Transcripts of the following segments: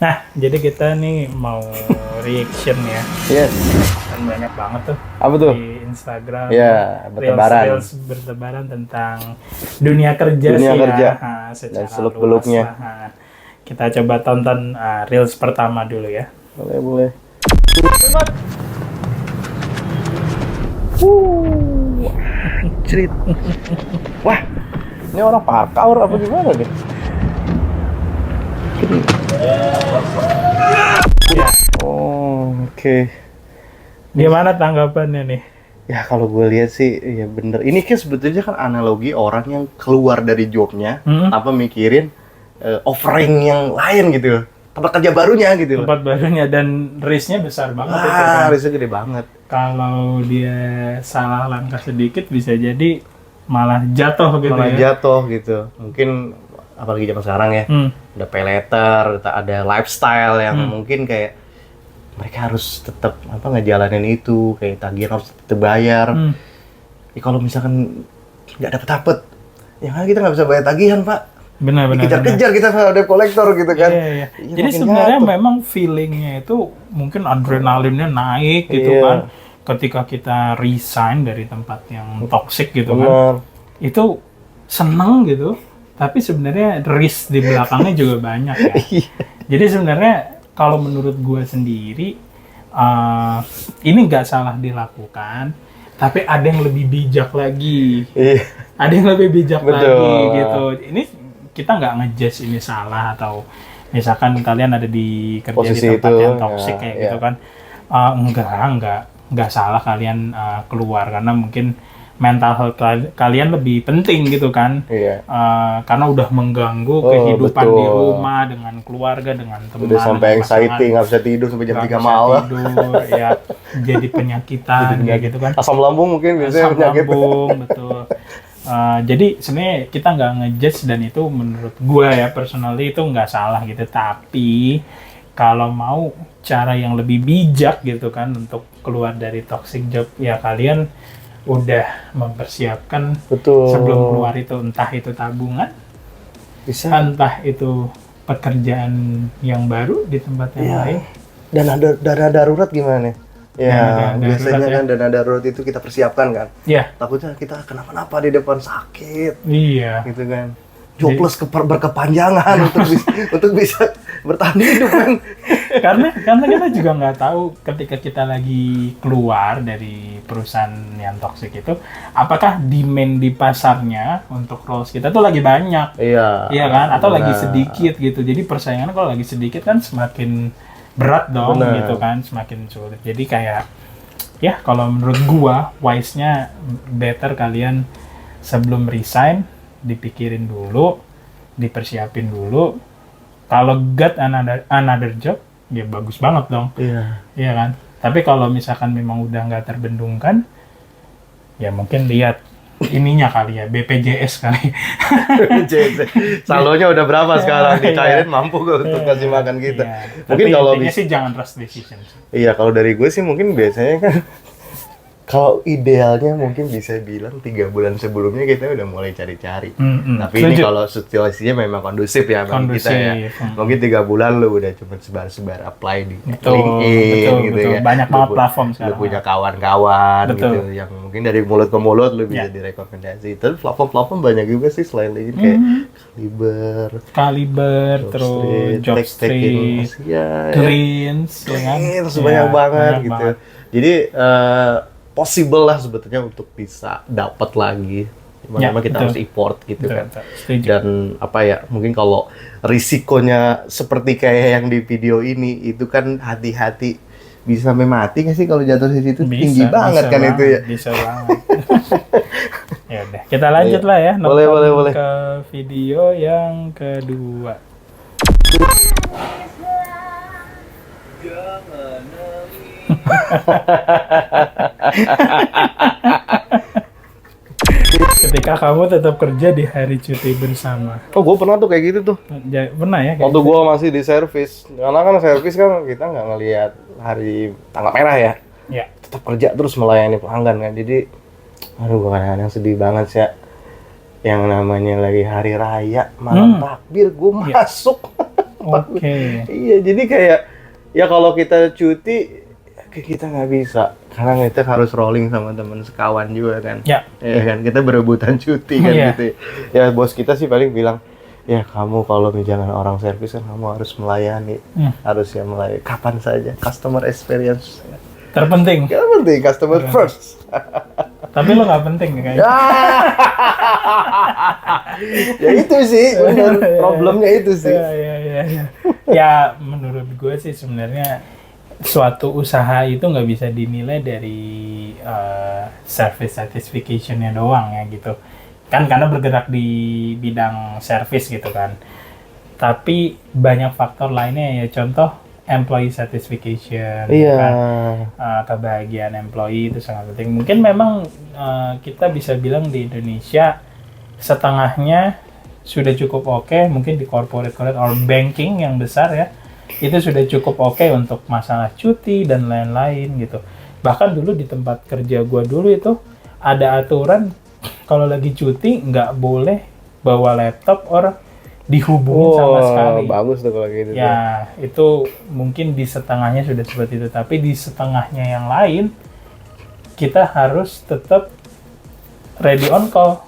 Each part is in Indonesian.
Nah, jadi kita nih mau reaction ya. Yes. Kan banyak banget tuh Apa tuh? di Instagram. Ya, bertebaran. Reels bertebaran tentang dunia kerja Dunia sih kerja. ya. Nah, secara Dan seluk-beluknya. luas lah. Nah, kita coba tonton reels pertama dulu ya. Boleh, boleh. Cerit. Wah, ini orang parkour apa gimana nih? Ya. Oh, oke. Gimana tanggapannya nih? Ya kalau gue lihat sih, ya bener. Ini kan sebetulnya kan analogi orang yang keluar dari jobnya tanpa mikirin offering yang lain gitu, tempat kerja barunya gitu. Tempat barunya dan risknya besar banget itu kan. Risknya gede banget. Kalau dia salah langkah sedikit bisa jadi malah jatuh gitu Malah ya. jatuh gitu. Mungkin apalagi zaman sekarang ya, ada pay letter, ada lifestyle yang mungkin kayak mereka harus tetap ngejalanin itu, kayak tagihan harus tetap bayar. Ya, kalau misalkan nggak dapet, ya kan kita nggak bisa bayar tagihan, Pak. Benar-benar. Dikejar-kejar kita sama debt collector gitu kan. Iya. Jadi sebenarnya memang feelingnya itu mungkin adrenalinnya naik gitu kan. Ketika kita resign dari tempat yang toxic gitu kan. Itu seneng gitu. Tapi sebenarnya risk di belakangnya juga banyak ya. Jadi sebenarnya kalau menurut gue sendiri, ini nggak salah dilakukan, tapi ada yang lebih bijak lagi. Ada yang lebih bijak lagi gitu. Ini kita nggak ngejudge ini salah atau misalkan kalian ada di kerja posisi di tempat itu, yang toxic kayak gitu kan. Enggak salah kalian keluar karena mungkin mental health kalian lebih penting gitu kan. Karena udah mengganggu kehidupan di rumah dengan keluarga, dengan teman. Udah sampai anxiety, nggak bisa tidur sampai jam 3 malam. Tidur, ya jadi penyakitan gitu kan. Asam lambung mungkin biasanya penyakit. Asam lambung, betul. Jadi sebenarnya kita nggak ngejudge dan itu menurut gue ya personally itu nggak salah gitu. Tapi kalau mau cara yang lebih bijak gitu kan untuk keluar dari toxic job ya kalian udah mempersiapkan sebelum keluar itu, entah itu tabungan, entah itu pekerjaan yang baru di tempat yang lain. Dan ada dana darurat gimana nih? Ya, biasanya kan dana darurat itu kita persiapkan kan. Takutnya kita kenapa-napa di depan sakit. Gitu kan. Jobless berkepanjangan untuk bisa bertahan hidup kan. karena kita juga nggak tahu ketika kita lagi keluar dari perusahaan yang toksik itu, apakah demand di pasarnya untuk roles kita tuh lagi banyak. Iya kan? Atau lagi sedikit gitu. Jadi persaingan kalau lagi sedikit kan semakin berat dong gitu kan, semakin sulit. Jadi kayak ya kalau menurut gua wise-nya better kalian sebelum resign dipikirin dulu, dipersiapin dulu. Kalau got another job ya bagus banget dong. Iya kan? Tapi kalau misalkan memang udah nggak terbendungkan ya mungkin lihat ininya kali ya, BPJS kali. Saldonya udah berapa sekarang? Dicairin mampu gak untuk kasih makan kita? Mungkin kalau sih jangan rush decision. Iya, kalau dari gue sih mungkin biasanya kan kalau idealnya mungkin bisa bilang 3 bulan sebelumnya kita udah mulai cari-cari. Tapi ini kalau situasinya memang kondusif ya bagi kita ya. Mungkin 3 bulan lu udah cuma sebar-sebar apply di LinkedIn gitu ya. Banyak banget platform sekarang. Lu punya kawan-kawan gitu yang mungkin dari mulut ke mulut lu bisa direkomendasi. Tapi platform-platform banyak juga sih selain LinkedIn kayak Kaliber, terus Jobstreet, Greens, banyak banget gitu. Jadi possible lah sebetulnya untuk bisa dapat lagi. Dimana kita harus import gitu kan. Dan apa ya, mungkin kalau risikonya seperti kayak yang di video ini, itu kan hati-hati bisa sampai mati nggak sih kalau jatuh di situ? Tinggi banget kan itu ya. Bisa banget. Ya udah, kita lanjut lah ya. Boleh. Ke video yang kedua. Ketika kamu tetap kerja di hari cuti bersama. Gue pernah tuh kayak gitu tuh. Pernah ya? Waktu gue masih di servis. Karena kan servis kan kita nggak ngelihat hari tanggal merah ya. Tetap kerja terus melayani pelanggan kan. Jadi, aduh gue kadang-kadang sedih banget sih ya. Yang namanya lagi hari raya, malam takbir gue masuk. Oke. Iya, jadi kayak ya kalau kita cuti kita nggak bisa karena kita harus rolling sama teman sekawan juga kan. Ya. Ya kan, kita berebutan cuti kan Iya. gitu. Ya bos kita sih paling bilang, ya kamu kalau misalnya orang servis kan kamu harus melayani, harus ya melayani kapan saja, customer experience. Terpenting. Yang penting customer first. Tapi lo nggak penting kayaknya. Ya itu sih, benar. Problemnya itu sih. Ya. Ya menurut gue sih sebenarnya suatu usaha itu nggak bisa dinilai dari service satisfaction-nya doang ya gitu. Kan karena bergerak di bidang service gitu kan. Tapi banyak faktor lainnya ya, contoh employee satisfaction, Iya. kan? Kebahagiaan employee itu sangat penting. Mungkin memang kita bisa bilang di Indonesia setengahnya sudah cukup oke, mungkin di corporate or banking yang besar ya, itu sudah cukup oke untuk masalah cuti dan lain-lain gitu. Bahkan dulu di tempat kerja gua dulu itu ada aturan kalau lagi cuti nggak boleh bawa laptop or dihubungin sama sekali. Bagus tuh kalau gitu. Ya, itu mungkin di setengahnya sudah seperti itu, tapi di setengahnya yang lain kita harus tetap ready on call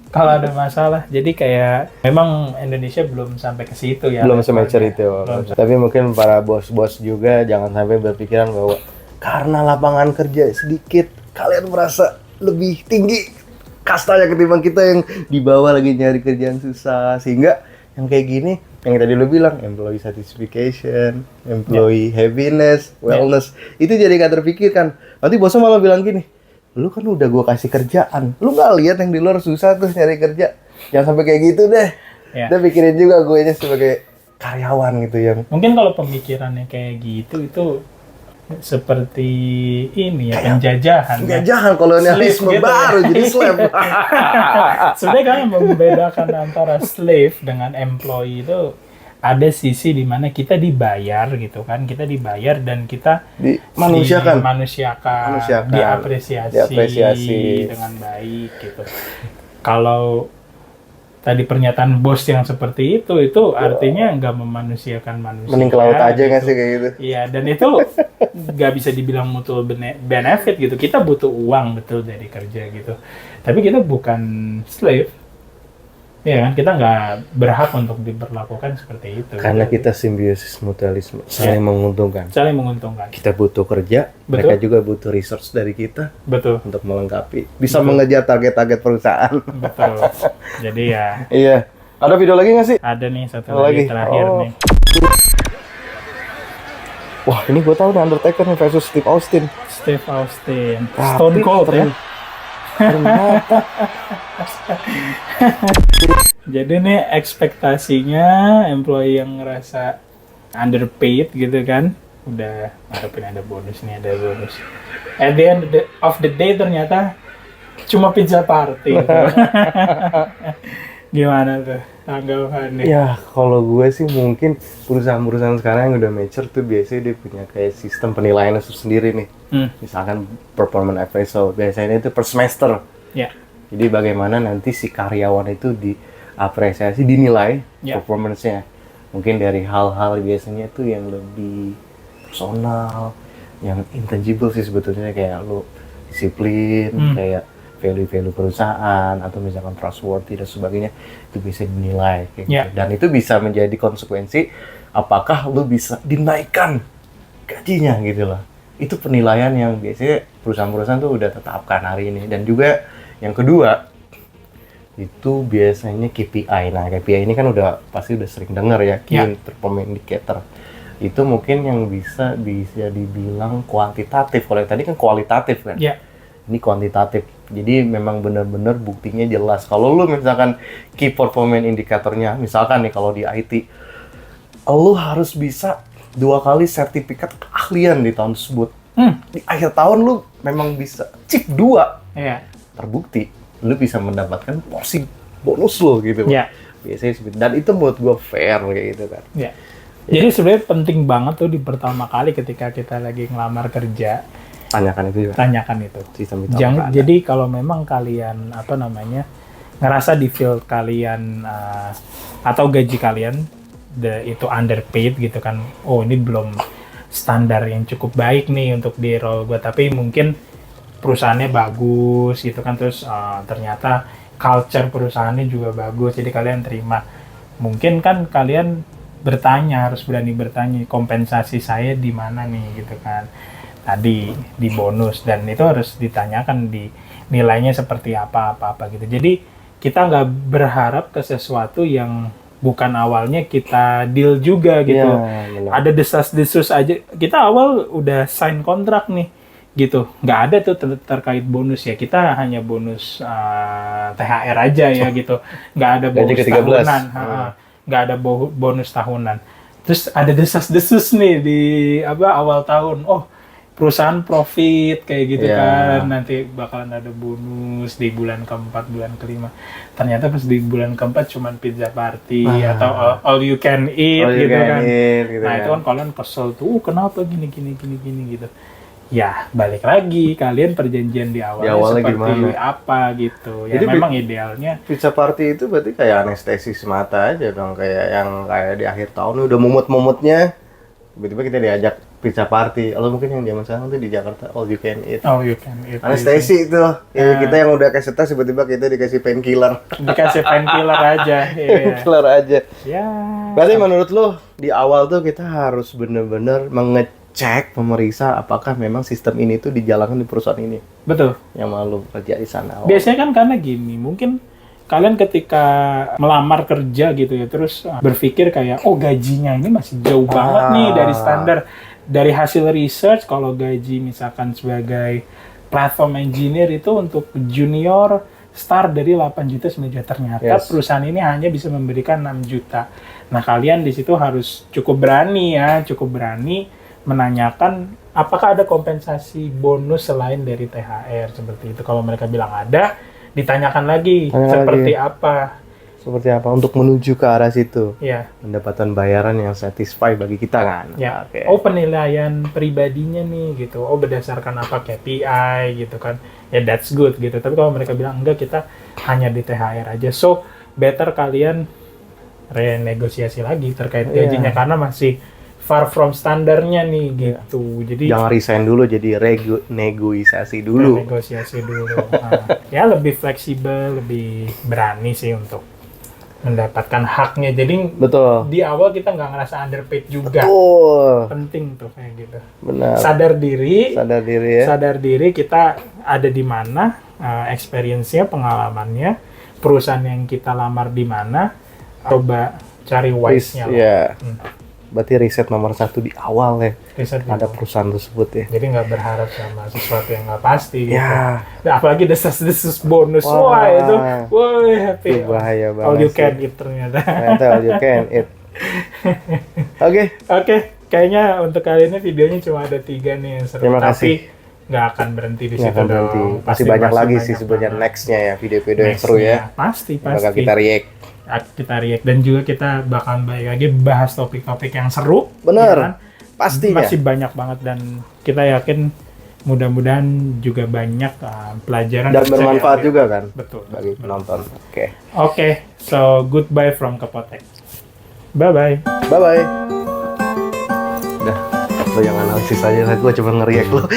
kalau ada masalah. Jadi kayak memang Indonesia belum sampai ke situ ya. Belum semature itu. Belum. Tapi mungkin para bos-bos juga jangan sampai berpikiran bahwa karena lapangan kerja sedikit, kalian merasa lebih tinggi kastanya ketimbang kita yang di bawah lagi nyari kerjaan susah. Sehingga yang kayak gini, yang tadi lo bilang, employee satisfaction, employee happiness, wellness, itu jadi gak terpikirkan. Nanti bosnya malah bilang gini, lu kan udah gua kasih kerjaan, lu gak lihat yang di luar susah tuh nyari kerja. Jangan sampai kayak gitu deh. Ya. Kita pikirin juga gue nya sebagai karyawan gitu yang Mungkin kalau pemikirannya kayak gitu itu seperti ini ya, penjajahan. penjajahan kolonialisme Slave gitu baru ya. jadi slave. Sebenarnya kan membedakan antara slave dengan employee itu ada sisi di mana kita dibayar gitu kan, kita dibayar dan kita Dimanusiakan. dimanusiakan, diapresiasi dengan baik gitu. Kalau tadi pernyataan bos yang seperti itu artinya nggak memanusiakan manusia. Mending ke laut aja gitu. nggak sih kayak gitu? Iya, dan itu nggak bisa dibilang mutual benefit gitu. Kita butuh uang betul dari kerja gitu. Tapi kita bukan slave. Ya kan, kita nggak berhak untuk diperlakukan seperti itu. Karena gitu. kita simbiosis mutualisme, saling menguntungkan. Saling menguntungkan. Kita butuh kerja, mereka juga butuh resource dari kita Betul. untuk melengkapi. Bisa mengejar target-target perusahaan. Betul. Jadi ya. Iya. Ada video lagi nggak sih? Ada nih satu lagi terakhir nih. Wah, ini gue tahu nih Undertaker nih versus Steve Austin. Steve Austin. Tapi Stone Cold ya. Ternyata Jadi nih ekspektasinya employee yang ngerasa underpaid gitu kan, udah ngarepin ada bonus nih, ada bonus. At the end of the day ternyata cuma pizza party. Gitu. Gimana tuh tanggapannya? ya kalau gue sih mungkin perusahaan-perusahaan sekarang yang udah mature tuh biasanya dia punya kayak sistem penilaian sendiri nih. Misalkan performance appraisal, biasanya itu per semester. Ya. Jadi bagaimana nanti si karyawan itu diapresiasi, dinilai performance-nya. Mungkin dari hal-hal biasanya itu yang lebih personal, yang intangible sih sebetulnya, kayak lo disiplin, kayak value-value perusahaan, atau misalkan trustworthy dan sebagainya, itu bisa dinilai kayak gitu. Dan itu bisa menjadi konsekuensi apakah lo bisa dinaikkan gajinya gitu loh. Itu penilaian yang biasanya perusahaan-perusahaan tuh udah tetapkan hari ini. Dan juga yang kedua itu biasanya KPI. Nah, KPI ini kan pasti udah sering dengar ya, Key Performance Indicator. Itu mungkin yang bisa dibilang kuantitatif. Kalau yang tadi kan kualitatif kan. Ini kuantitatif. Jadi memang benar-benar buktinya jelas. Kalau lu misalkan Key Performance Indicatornya, misalkan nih kalau di IT, lu harus bisa 2 kali sertifikat keahlian di tahun tersebut. Di akhir tahun lu memang bisa chip 2. Terbukti, lu bisa mendapatkan porsi bonus lo gitu. Biasanya seperti, dan itu menurut gue fair kayak gitu kan. Jadi sebenarnya penting banget tuh di pertama kali ketika kita lagi ngelamar kerja, tanyakan itu juga. Tanyakan itu. Jadi kalau memang kalian ngerasa di field kalian atau gaji kalian itu underpaid gitu kan. Oh, ini belum standar yang cukup baik nih untuk di role gue, tapi mungkin perusahaannya bagus gitu kan, terus ternyata culture perusahaannya juga bagus, jadi kalian terima. Mungkin kan kalian harus berani bertanya, kompensasi saya di mana nih gitu kan, tadi di bonus, dan itu harus ditanyakan di nilainya seperti apa gitu. Jadi kita nggak berharap ke sesuatu yang bukan awalnya kita deal juga gitu. Ada desas-desus aja. Kita awal udah sign kontrak nih gitu. Nggak ada tuh terkait bonus ya. Kita hanya bonus THR aja ya gitu. Nggak ada bonus tahunan. Nggak ada bonus tahunan. Terus ada desas-desus nih di awal tahun. Oh, perusahaan profit kayak gitu kan, nanti bakalan ada bonus di bulan keempat, bulan kelima. Ternyata pas di bulan keempat cuman pizza party atau all you can eat gitu kan. Nah itu kan kalian kesel tuh, kenapa gini gitu. Ya balik lagi, kalian perjanjian di awalnya seperti gimana? Apa gitu. Ya jadi memang idealnya pizza party itu berarti kayak anestesi semata aja dong, kayak yang kayak di akhir tahun udah mumut-mumutnya, tiba-tiba kita diajak pizza party. Kalau mungkin yang zaman sekarang tuh di Jakarta all you can eat. All you can eat. Anestesi itu. Ya, kita yang udah kasih stres tiba-tiba kita dikasih painkiller. Dikasih painkiller aja. Painkiller aja. Ya. Berarti menurut lo di awal tuh kita harus benar-benar mengecek, memeriksa apakah memang sistem ini tuh dijalankan di perusahaan ini. Betul. Yang malu kerja di sana. Biasanya kan karena gini, mungkin kalian ketika melamar kerja gitu ya, terus berpikir kayak, oh gajinya ini masih jauh banget nih dari standar. Dari hasil research, kalau gaji misalkan sebagai platform engineer itu untuk junior start dari 8 juta, 9 juta. Ternyata perusahaan ini hanya bisa memberikan 6 juta. Nah kalian di situ harus cukup berani menanyakan apakah ada kompensasi bonus selain dari THR seperti itu. Kalau mereka bilang ada, ditanyakan lagi seperti apa. Seperti apa untuk menuju ke arah situ. Iya. Pendapatan bayaran yang satisfy bagi kita kan. Ya. Okay. Oh, penilaian pribadinya nih gitu. Oh, berdasarkan apa KPI gitu kan. Ya that's good gitu. Tapi kalau mereka bilang enggak, kita hanya di THR aja. So, better kalian renegosiasi lagi terkait gajinya karena masih far from standarnya nih gitu. Jadi jangan resign dulu, jadi negosiasi dulu. Negosiasi dulu. Ya lebih fleksibel, lebih berani sih untuk mendapatkan haknya. Jadi betul. Di awal kita nggak ngerasa underpaid juga. Betul. Penting tuh kayak gitu. Benar. Sadar diri ya. Sadar diri kita ada di mana, experience-nya, pengalamannya, perusahaan yang kita lamar di mana, coba cari wise-nya. Iya. Berarti riset nomor 1 di awal ya. Riset ada perusahaan tersebut ya. Jadi nggak berharap sama sesuatu yang nggak pasti gitu. Nah, apalagi desas-desus bonus. Wah itu, happy. Itu bahaya banget. All you can eat ternyata. All you can eat. Oke. Kayaknya untuk kali ini videonya cuma ada 3 nih yang seru. Terima kasih. Nggak akan berhenti di situ dong. Pasti banyak lagi sih sebenarnya nextnya ya, video-video yang seru ya. Pasti. Bakal kita react. Dan juga kita bakal balik lagi bahas topik-topik yang seru. Bener, ya kan? Pastinya. Masih banyak banget dan kita yakin mudah-mudahan juga banyak pelajaran dan bermanfaat juga kan. Betul. Bagi penonton. Oke. So goodbye from Kepotek. Bye-bye. Bye-bye. Udah, lo yang analisis aja, gue cuma ngeriak lo.